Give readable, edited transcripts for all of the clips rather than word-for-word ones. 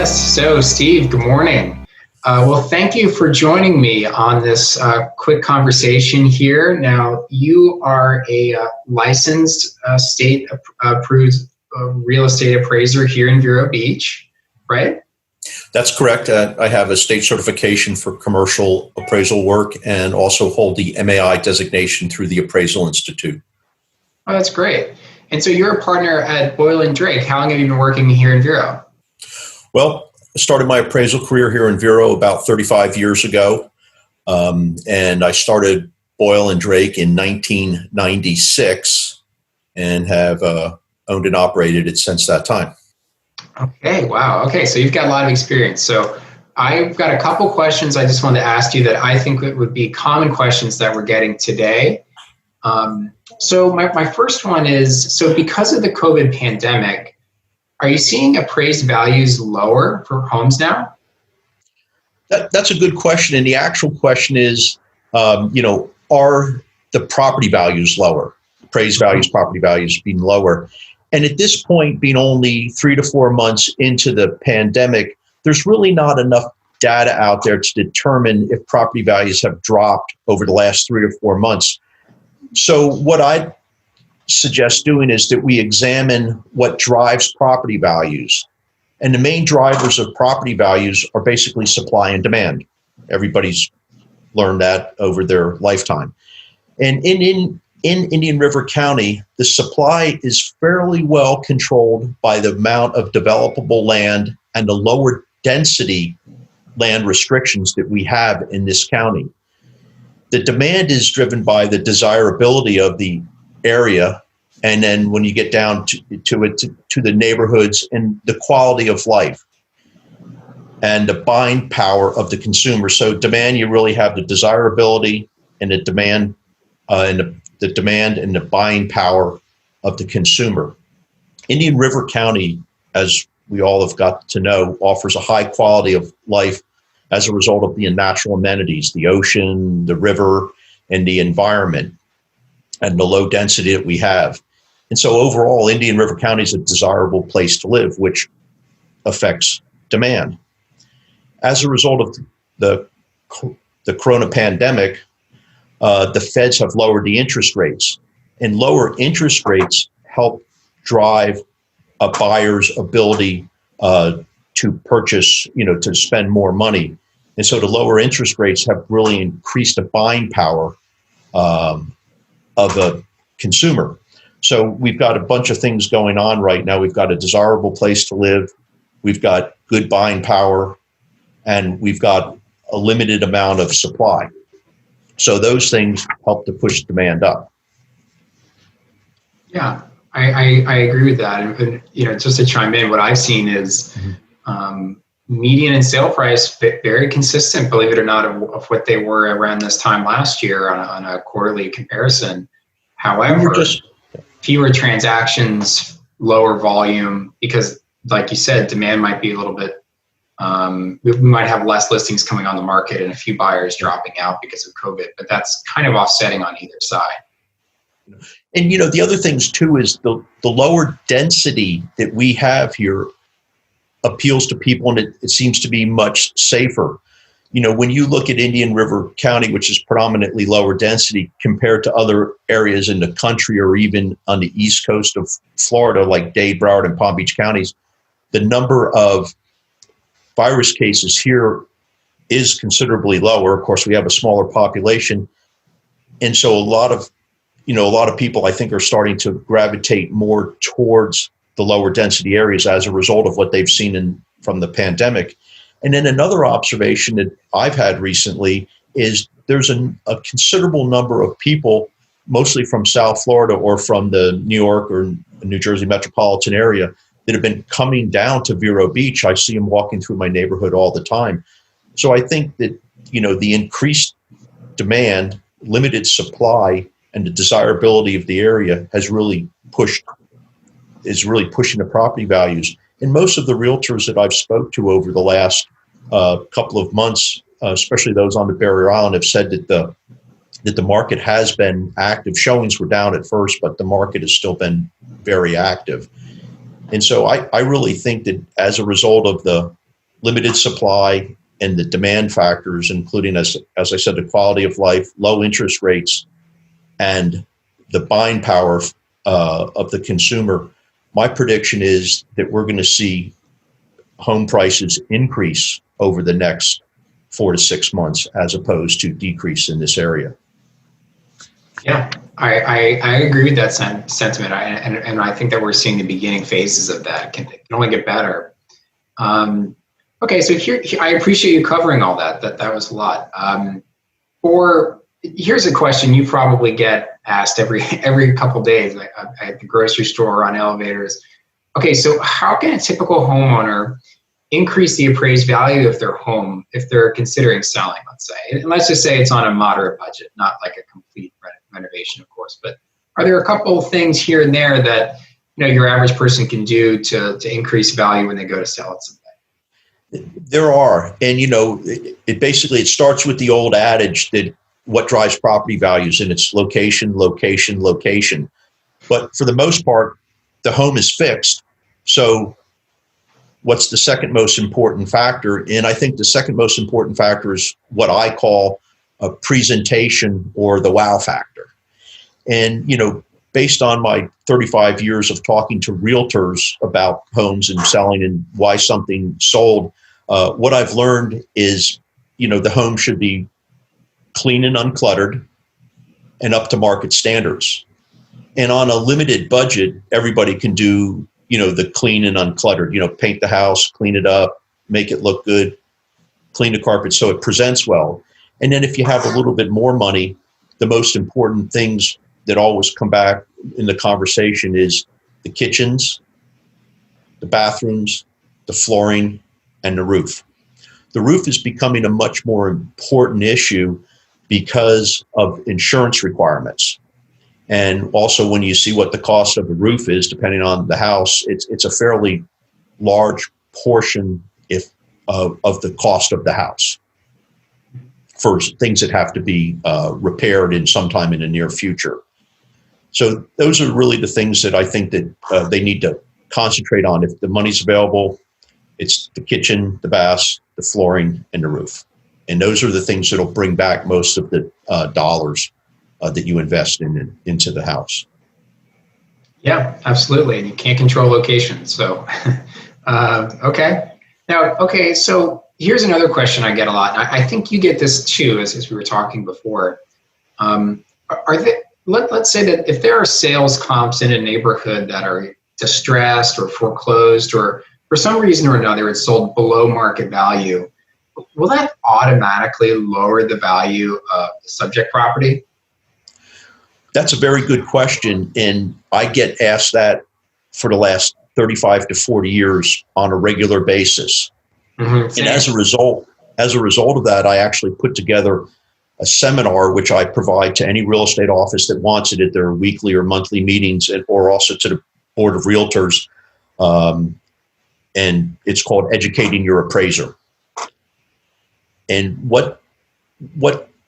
Yes. So, Steve, good morning. Well, thank you for joining me on this quick conversation here. Now, you are a licensed state approved real estate appraiser here in Vero Beach, right? That's correct. I have a state certification for commercial appraisal work and also hold the MAI designation through the Appraisal Institute. Oh, that's great. And so you're a partner at Boyle and Drake. How long have you been working here in Vero? Well, I started my appraisal career here in Vero about 35 years ago. And I started Boyle and Drake in 1996 and have owned and operated it since that time. Okay, wow. Okay, so you've got a lot of experience. So I've got a couple questions I just wanted to ask you that I think would be common questions that we're getting today. So my first one is, so because of the COVID pandemic, are you seeing appraised values lower for homes now? That's a good question. And the actual question is, are the property values lower? Appraised values, property values being lower. And at this point, being only 3 to 4 months into the pandemic, there's really not enough data out there to determine if property values have dropped over the last 3 to 4 months. So what I suggest doing is that we examine what drives property values. And the main drivers of property values are basically supply and demand. Everybody's learned that over their lifetime. And in Indian River County, the supply is fairly well controlled by the amount of developable land and the lower density land restrictions that we have in this county. The demand is driven by the desirability of the area, and then when you get down to the neighborhoods and the quality of life and the buying power of the consumer. So demand, you really have the desirability and the demand the demand and the buying power of the consumer. Indian River County, as we all have got to know, offers a high quality of life as a result of the natural amenities, the ocean, the river, and the environment, and the low density that we have. And so overall, Indian River County is a desirable place to live, which affects demand. As a result of the corona pandemic, the feds have lowered the interest rates, and lower interest rates help drive a buyer's ability to purchase, to spend more money. And so the lower interest rates have really increased the buying power of a consumer. So we've got a bunch of things going on right now. We've got a desirable place to live. We've got good buying power, and we've got a limited amount of supply. So those things help to push demand up. Yeah, I agree with that. And just to chime in, what I've seen is median and sale price very consistent, believe it or not, of what they were around this time last year on a quarterly comparison. However, fewer transactions, lower volume, because like you said, demand might be a little bit, we might have less listings coming on the market and a few buyers dropping out because of COVID, but that's kind of offsetting on either side. And, the other things too is the lower density that we have here appeals to people, and it seems to be much safer. When you look at Indian River County, which is predominantly lower density compared to other areas in the country or even on the east coast of Florida, like Dade, Broward, and Palm Beach counties, the number of virus cases here is considerably lower. Of course, we have a smaller population. And so a lot of people, I think, are starting to gravitate more towards the lower density areas as a result of what they've seen from the pandemic. And then another observation that I've had recently is there's a considerable number of people, mostly from South Florida or from the New York or New Jersey metropolitan area, that have been coming down to Vero Beach. I see them walking through my neighborhood all the time. So I think that, the increased demand, limited supply, and the desirability of the area is really pushing the property values. And most of the realtors that I've spoke to over the last couple of months, especially those on the Barrier Island, have said that the market has been active. Showings were down at first, but the market has still been very active. And so I really think that as a result of the limited supply and the demand factors, including, as I said, the quality of life, low interest rates, and the buying power of the consumer, my prediction is that we're going to see home prices increase over the next 4 to 6 months as opposed to decrease in this area. Yeah, I agree with that sentiment. And I think that we're seeing the beginning phases of that. It can only get better. Okay, so here I appreciate you covering all that. That was a lot. Here's a question you probably get asked every couple days at the grocery store or on elevators. Okay, so how can a typical homeowner increase the appraised value of their home if they're considering selling, let's say? And let's just say it's on a moderate budget, not like a complete renovation, of course. But are there a couple of things here and there that your average person can do to increase value when they go to sell it someday? There are, and it starts with the old adage that what drives property values, and it's location, location, location. But for the most part, the home is fixed. So what's the second most important factor? And I think the second most important factor is what I call a presentation, or the wow factor. And, based on my 35 years of talking to realtors about homes and selling and why something sold, what I've learned is, the home should be clean and uncluttered and up to market standards. And on a limited budget, everybody can do, the clean and uncluttered, paint the house, clean it up, make it look good, clean the carpet so it presents well. And then if you have a little bit more money, the most important things that always come back in the conversation is the kitchens, the bathrooms, the flooring, and the roof. The roof is becoming a much more important issue because of insurance requirements. And also when you see what the cost of the roof is, depending on the house, it's a fairly large portion of the cost of the house for things that have to be repaired in sometime in the near future. So those are really the things that I think that they need to concentrate on. If the money's available, it's the kitchen, the baths, the flooring, and the roof. And those are the things that'll bring back most of the dollars that you invest into the house. Yeah, absolutely. And you can't control location. So, okay. Now, so here's another question I get a lot. I think you get this too, as we were talking before. Let's say that if there are sales comps in a neighborhood that are distressed or foreclosed, or for some reason or another it's sold below market value, will that automatically lower the value of the subject property? That's a very good question, and I get asked that for the last 35 to 40 years on a regular basis. Mm-hmm. And as a result of that, I actually put together a seminar which I provide to any real estate office that wants it at their weekly or monthly meetings, or also to the board of realtors. And it's called Educating Your Appraiser. And what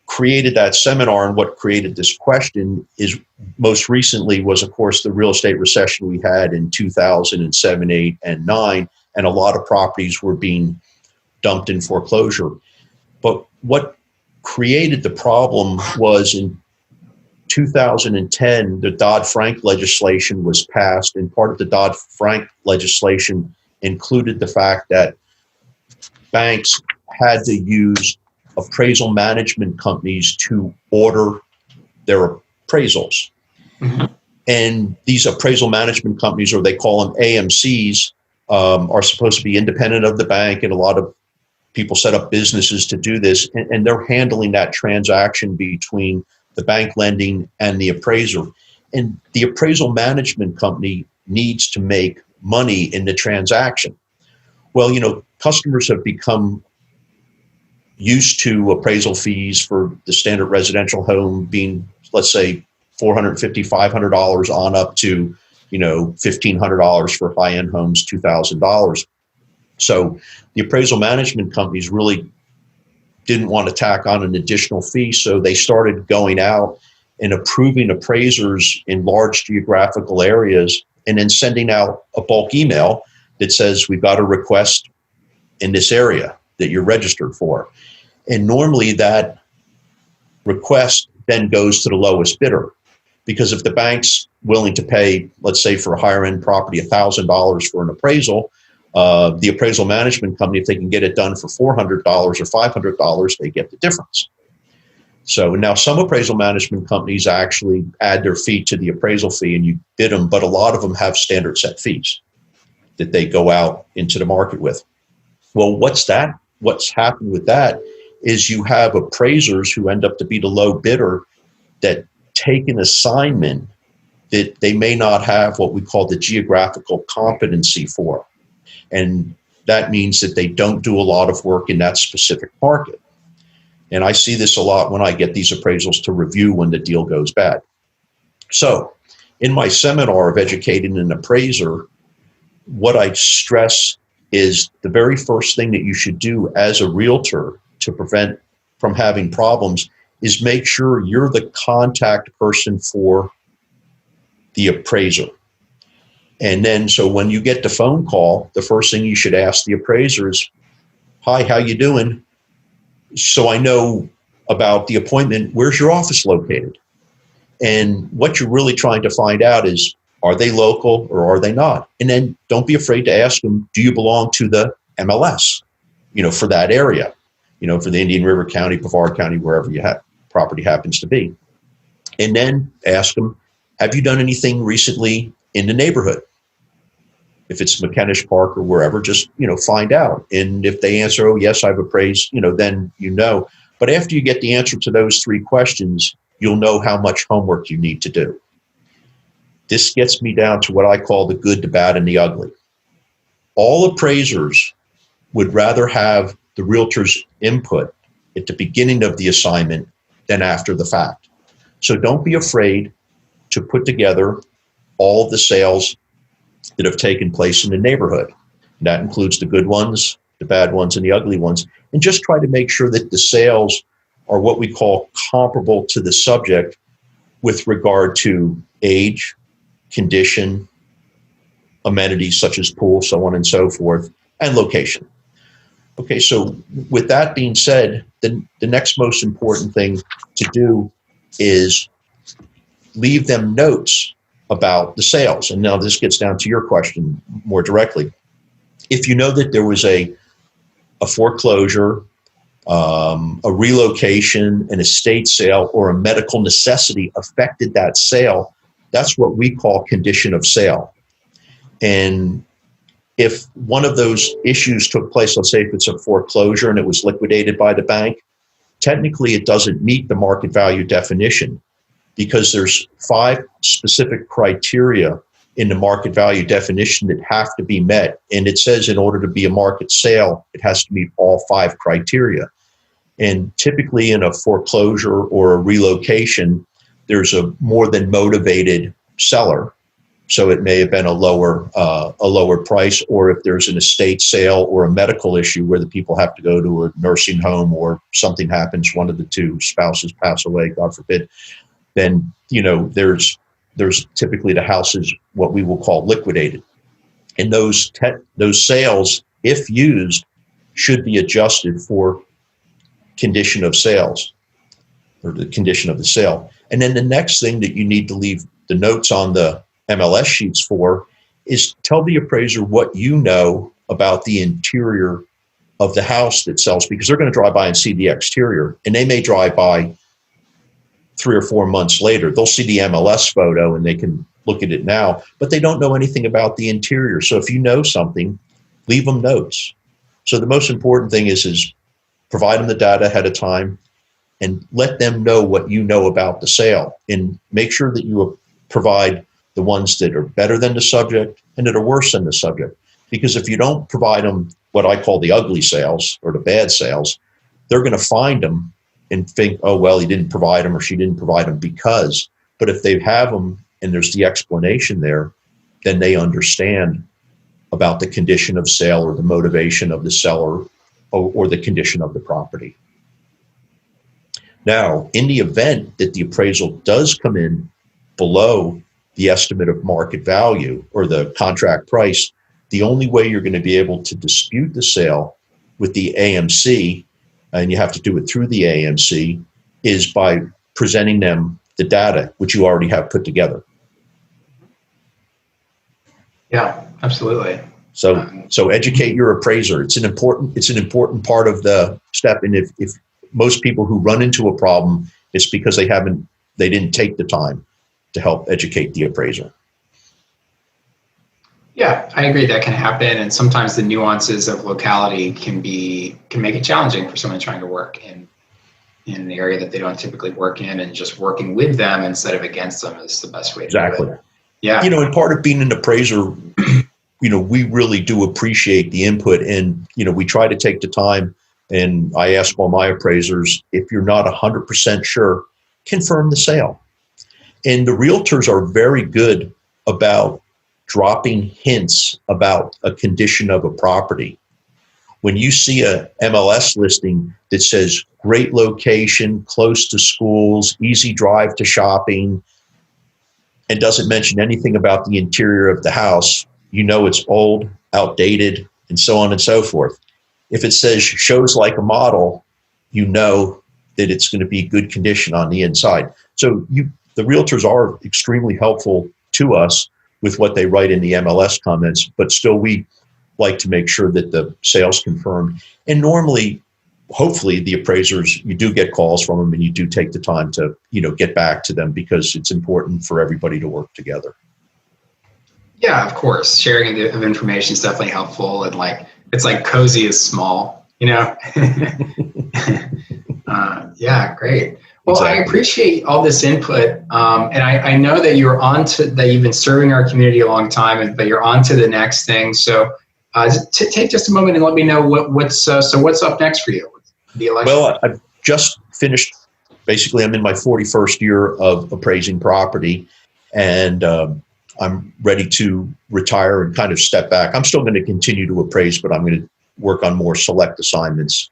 created that seminar and what created this question is most recently was, of course, the real estate recession we had in 2007, 8, and 9, and a lot of properties were being dumped in foreclosure. But what created the problem was in 2010, the Dodd-Frank legislation was passed, and part of the Dodd-Frank legislation included the fact that banks had to use appraisal management companies to order their appraisals. Mm-hmm. And these appraisal management companies, or they call them AMCs, are supposed to be independent of the bank, and a lot of people set up businesses to do this, and they're handling that transaction between the bank lending and the appraiser. And the appraisal management company needs to make money in the transaction. Well, customers have become used to appraisal fees for the standard residential home being, let's say, $450, $500 on up to, $1,500 for high-end homes, $2,000. So the appraisal management companies really didn't want to tack on an additional fee, so they started going out and approving appraisers in large geographical areas and then sending out a bulk email that says, we've got a request in this area that you're registered for. And normally that request then goes to the lowest bidder. Because if the bank's willing to pay, let's say for a higher end property, $1,000 for an appraisal, the appraisal management company, if they can get it done for $400 or $500, they get the difference. So now some appraisal management companies actually add their fee to the appraisal fee and you bid them, but a lot of them have standard set fees that they go out into the market with. Well, what's happened with that is you have appraisers who end up to be the low bidder that take an assignment that they may not have what we call the geographical competency for. And that means that they don't do a lot of work in that specific market. And I see this a lot when I get these appraisals to review when the deal goes bad. So in my seminar of educating an appraiser, what I stress is the very first thing that you should do as a realtor to prevent from having problems is make sure you're the contact person for the appraiser. And then, so when you get the phone call, the first thing you should ask the appraiser is, "Hi, how you doing? So I know about the appointment. Where's your office located?" And what you're really trying to find out is, are they local or are they not? And then don't be afraid to ask them, do you belong to the MLS, for that area, for the Indian River County, Brevard County, wherever your property happens to be. And then ask them, have you done anything recently in the neighborhood? If it's McKenish Park or wherever, just, find out. And if they answer, oh, yes, I've appraised, then But after you get the answer to those three questions, you'll know how much homework you need to do. This gets me down to what I call the good, the bad, and the ugly. All appraisers would rather have the realtor's input at the beginning of the assignment than after the fact. So don't be afraid to put together all of the sales that have taken place in the neighborhood. And that includes the good ones, the bad ones, and the ugly ones. And just try to make sure that the sales are what we call comparable to the subject with regard to age, condition, amenities such as pool, so on and so forth, and location. Okay, so with that being said, the next most important thing to do is leave them notes about the sales. And now this gets down to your question more directly. If you know that there was a foreclosure, a relocation, an estate sale, or a medical necessity affected that sale, that's what we call condition of sale. And if one of those issues took place, let's say if it's a foreclosure and it was liquidated by the bank, technically it doesn't meet the market value definition because there's 5 specific criteria in the market value definition that have to be met. And it says in order to be a market sale, it has to meet all 5 criteria. And typically in a foreclosure or a relocation, there's a more than motivated seller. So it may have been a lower price, or if there's an estate sale or a medical issue where the people have to go to a nursing home or something happens, one of the two spouses pass away, God forbid, then there's typically the house is what we will call liquidated. And those sales, if used, should be adjusted for condition of sales or the condition of the sale. And then the next thing that you need to leave the notes on the MLS sheets for is tell the appraiser what you know about the interior of the house that sells, because they're going to drive by and see the exterior, and they may drive by 3 or 4 months later. They'll see the MLS photo and they can look at it now, but they don't know anything about the interior. So if you know something, leave them notes. So the most important thing is provide them the data ahead of time and let them know what you know about the sale, and make sure that you provide the ones that are better than the subject and that are worse than the subject. Because if you don't provide them what I call the ugly sales or the bad sales, they're going to find them and think, oh, well, he didn't provide them or she didn't provide them because. But if they have them and there's the explanation there, then they understand about the condition of sale or the motivation of the seller or the condition of the property. Now, in the event that the appraisal does come in below the estimate of market value or the contract price, the only way you're going to be able to dispute the sale with the AMC, and you have to do it through the AMC, is by presenting them the data, which you already have put together. Yeah, absolutely. So educate your appraiser. It's an important part of the step. And if most people who run into a problem, it's because they didn't take the time to help educate the appraiser. Yeah, I agree that can happen, and sometimes the nuances of locality can make it challenging for someone trying to work in an area that they don't typically work in, and just working with them instead of against them is the best way to do it. Yeah. And part of being an appraiser, we really do appreciate the input, and, we try to take the time, and I ask all my appraisers, if you're not 100% sure, confirm the sale. And the realtors are very good about dropping hints about a condition of a property. When you see a MLS listing that says great location, close to schools, easy drive to shopping, and doesn't mention anything about the interior of the house, it's old, outdated, and so on and so forth. If it says shows like a model, that it's going to be good condition on the inside. So the realtors are extremely helpful to us with what they write in the MLS comments, but still we like to make sure that the sale's confirmed. And normally, hopefully the appraisers, you do get calls from them and you do take the time to, get back to them, because it's important for everybody to work together. Yeah, of course. Sharing of information is definitely helpful. And it's like cozy is small, Yeah, great. Well, exactly. I appreciate all this input. And I know that that you've been serving our community a long time, but you're on to the next thing. So take just a moment and let me know what's up next for you. The election. Well, I've just finished. Basically, I'm in my 41st year of appraising property, and I'm ready to retire and kind of step back. I'm still going to continue to appraise, but I'm going to work on more select assignments.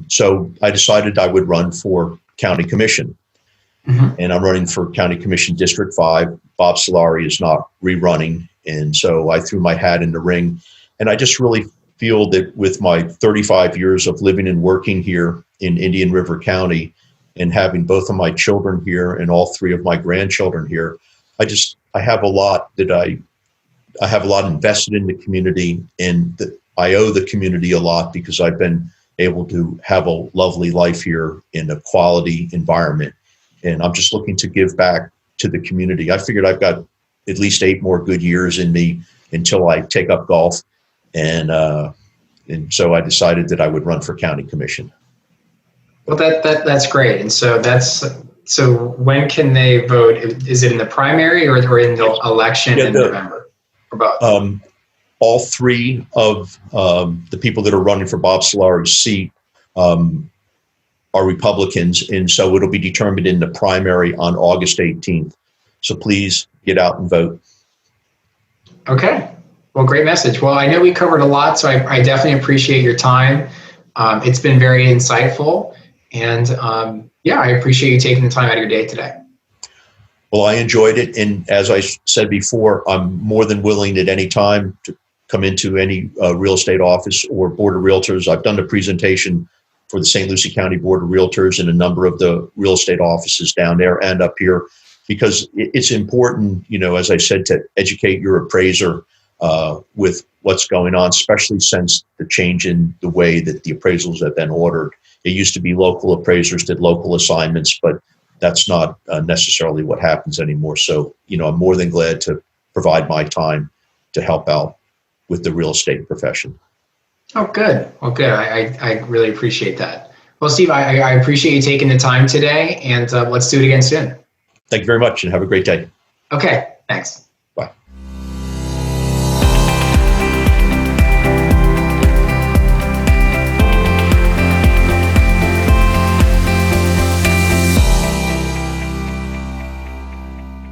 So I decided I would run for County Commission. Mm-hmm. And I'm running for County Commission District 5. Bob Solari is not rerunning. And so I threw my hat in the ring. And I just really feel that with my 35 years of living and working here in Indian River County, and having both of my children here and all 3 of my grandchildren here, I have a lot invested in the community, and that I owe the community a lot, because I've been able to have a lovely life here in a quality environment. And I'm just looking to give back to the community. I figured I've got at least 8 more good years in me until I take up golf. And so I decided that I would run for County Commission. Well, that's great. And so when can they vote? Is it in the primary or in the election in November? Or both? All 3 of the people that are running for Bob Solari's seat are Republicans, and so it'll be determined in the primary on August 18th. So please get out and vote. Okay. Well, great message. Well, I know we covered a lot, so I definitely appreciate your time. It's been very insightful, and I appreciate you taking the time out of your day today. Well, I enjoyed it, and as I said before, I'm more than willing at any time to come into any real estate office or Board of Realtors. I've done a presentation for the St. Lucie County Board of Realtors and a number of the real estate offices down there and up here, because it's important, as I said, to educate your appraiser with what's going on, especially since the change in the way that the appraisals have been ordered. It used to be local appraisers did local assignments, but that's not necessarily what happens anymore. So, I'm more than glad to provide my time to help out with the real estate profession. Oh, good. Well, good. I really appreciate that. Well, Steve, I appreciate you taking the time today, and let's do it again soon. Thank you very much, and have a great day. Okay, thanks.